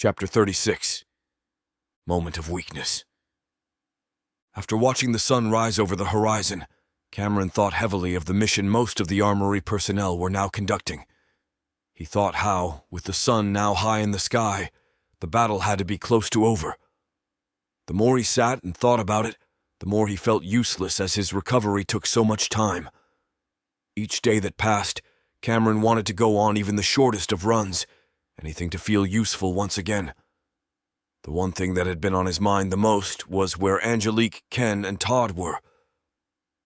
Chapter 36. Moment of Weakness. After watching the sun rise over the horizon, Cameron thought heavily of the mission most of the Armory personnel were now conducting. He thought how, with the sun now high in the sky, the battle had to be close to over. The more he sat and thought about it, the more he felt useless as his recovery took so much time. Each day that passed, Cameron wanted to go on even the shortest of runs, anything to feel useful once again. The one thing that had been on his mind the most was where Angelique, Ken, and Todd were.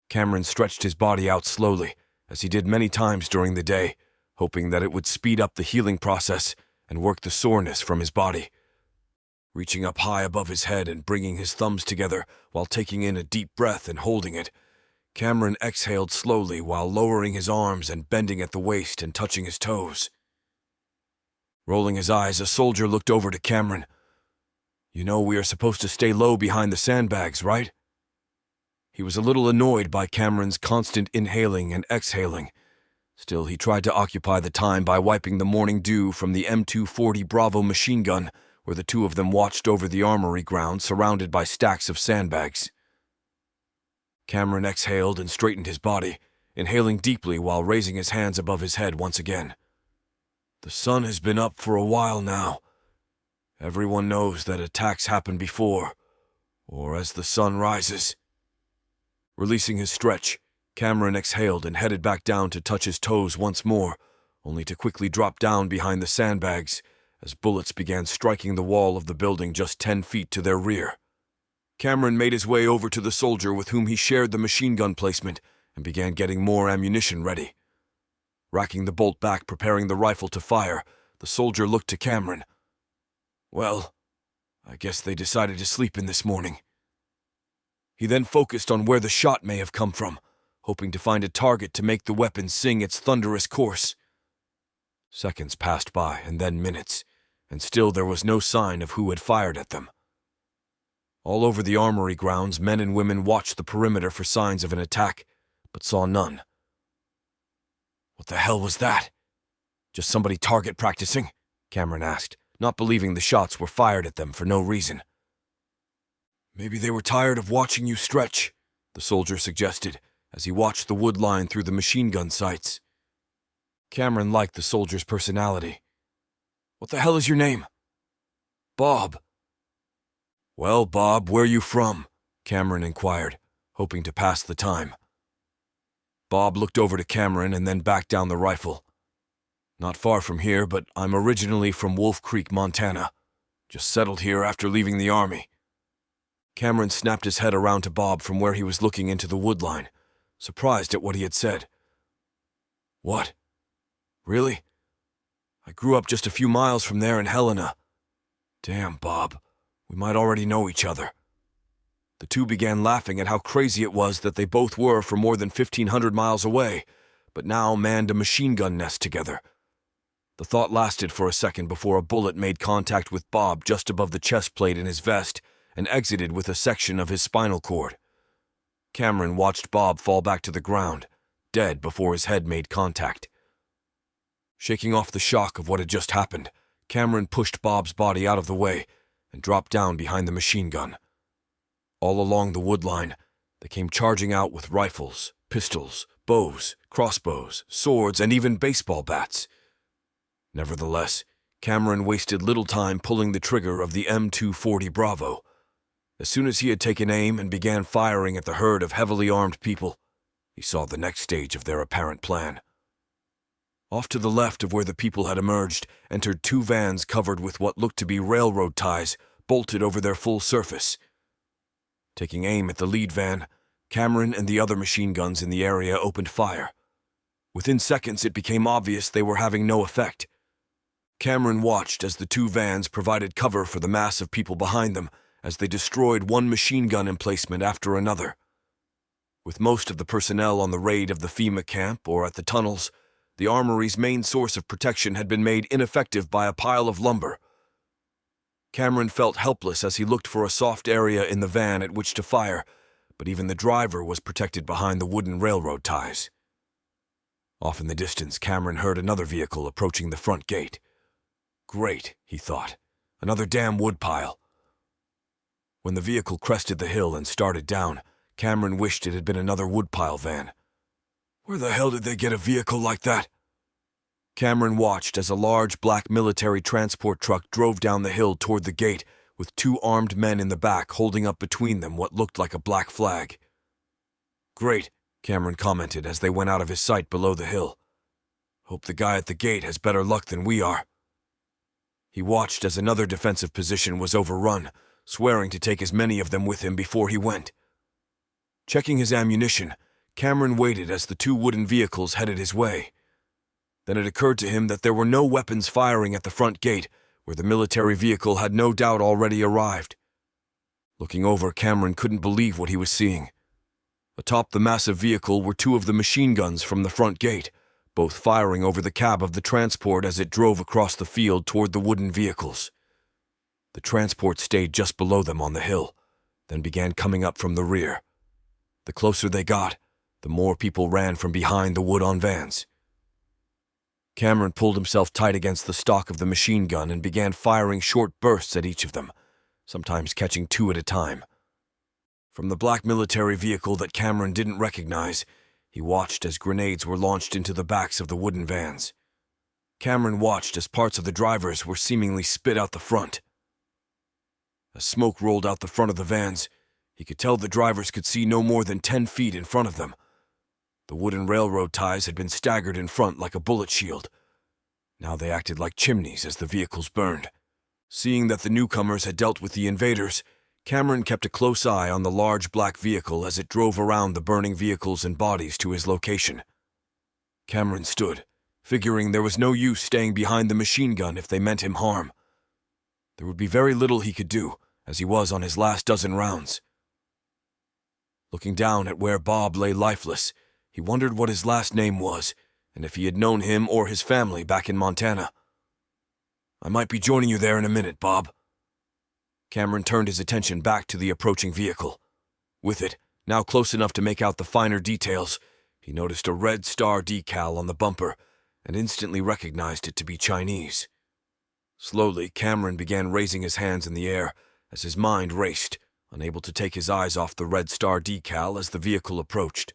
Cameron stretched his body out slowly, as he did many times during the day, hoping that it would speed up the healing process and work the soreness from his body. Reaching up high above his head and bringing his thumbs together while taking in a deep breath and holding it, Cameron exhaled slowly while lowering his arms and bending at the waist and touching his toes. Rolling his eyes, a soldier looked over to Cameron. "You know we are supposed to stay low behind the sandbags, right?" He was a little annoyed by Cameron's constant inhaling and exhaling. Still, he tried to occupy the time by wiping the morning dew from the M240 Bravo machine gun, where the two of them watched over the armory ground surrounded by stacks of sandbags. Cameron exhaled and straightened his body, inhaling deeply while raising his hands above his head once again. The sun has been up for a while now. Everyone knows that attacks happen before, or as the sun rises. Releasing his stretch, Cameron exhaled and headed back down to touch his toes once more, only to quickly drop down behind the sandbags as bullets began striking the wall of the building just 10 feet to their rear. Cameron made his way over to the soldier with whom he shared the machine gun placement and began getting more ammunition ready. Racking the bolt back, preparing the rifle to fire, the soldier looked to Cameron. "Well, I guess they decided to sleep in this morning." He then focused on where the shot may have come from, hoping to find a target to make the weapon sing its thunderous course. Seconds passed by, and then minutes, and still there was no sign of who had fired at them. All over the armory grounds, men and women watched the perimeter for signs of an attack, but saw none. "What the hell was that? Just somebody target practicing?" Cameron asked, not believing the shots were fired at them for no reason. "Maybe they were tired of watching you stretch," the soldier suggested, as he watched the wood line through the machine gun sights. Cameron liked the soldier's personality. "What the hell is your name?" "Bob." "Well, Bob, where you from?" Cameron inquired, hoping to pass the time. Bob looked over to Cameron and then back down the rifle. "Not far from here, but I'm originally from Wolf Creek, Montana. Just settled here after leaving the Army." Cameron snapped his head around to Bob from where he was looking into the wood line, surprised at what he had said. "What? Really? I grew up just a few miles from there in Helena. Damn, Bob, we might already know each other." The two began laughing at how crazy it was that they both were from more than 1,500 miles away, but now manned a machine gun nest together. The thought lasted for a second before a bullet made contact with Bob just above the chest plate in his vest and exited with a section of his spinal cord. Cameron watched Bob fall back to the ground, dead before his head made contact. Shaking off the shock of what had just happened, Cameron pushed Bob's body out of the way and dropped down behind the machine gun. All along the wood line, they came charging out with rifles, pistols, bows, crossbows, swords, and even baseball bats. Nevertheless, Cameron wasted little time pulling the trigger of the M240 Bravo. As soon as he had taken aim and began firing at the herd of heavily armed people, he saw the next stage of their apparent plan. Off to the left of where the people had emerged entered two vans covered with what looked to be railroad ties bolted over their full surface. Taking aim at the lead van, Cameron and the other machine guns in the area opened fire. Within seconds, it became obvious they were having no effect. Cameron watched as the two vans provided cover for the mass of people behind them as they destroyed one machine gun emplacement after another. With most of the personnel on the raid of the FEMA camp or at the tunnels, the Armory's main source of protection had been made ineffective by a pile of lumber. Cameron felt helpless as he looked for a soft area in the van at which to fire, but even the driver was protected behind the wooden railroad ties. Off in the distance, Cameron heard another vehicle approaching the front gate. Great, he thought. Another damn woodpile. When the vehicle crested the hill and started down, Cameron wished it had been another woodpile van. Where the hell did they get a vehicle like that? Cameron watched as a large black military transport truck drove down the hill toward the gate, with two armed men in the back holding up between them what looked like a black flag. Great, Cameron commented as they went out of his sight below the hill. Hope the guy at the gate has better luck than we are. He watched as another defensive position was overrun, swearing to take as many of them with him before he went. Checking his ammunition, Cameron waited as the two wooden vehicles headed his way. Then it occurred to him that there were no weapons firing at the front gate, where the military vehicle had no doubt already arrived. Looking over, Cameron couldn't believe what he was seeing. Atop the massive vehicle were two of the machine guns from the front gate, both firing over the cab of the transport as it drove across the field toward the wooden vehicles. The transport stayed just below them on the hill, then began coming up from the rear. The closer they got, the more people ran from behind the wood-on vans. Cameron pulled himself tight against the stock of the machine gun and began firing short bursts at each of them, sometimes catching two at a time. From the black military vehicle that Cameron didn't recognize, he watched as grenades were launched into the backs of the wooden vans. Cameron watched as parts of the drivers were seemingly spit out the front. As smoke rolled out the front of the vans, he could tell the drivers could see no more than 10 feet in front of them. The wooden railroad ties had been staggered in front like a bullet shield. Now they acted like chimneys as the vehicles burned. Seeing that the newcomers had dealt with the invaders, Cameron kept a close eye on the large black vehicle as it drove around the burning vehicles and bodies to his location. Cameron stood, figuring there was no use staying behind the machine gun if they meant him harm. There would be very little he could do, as he was on his last dozen rounds. Looking down at where Bob lay lifeless, he wondered what his last name was, and if he had known him or his family back in Montana. I might be joining you there in a minute, Bob. Cameron turned his attention back to the approaching vehicle. With it, now close enough to make out the finer details, he noticed a red star decal on the bumper and instantly recognized it to be Chinese. Slowly, Cameron began raising his hands in the air as his mind raced, unable to take his eyes off the red star decal as the vehicle approached.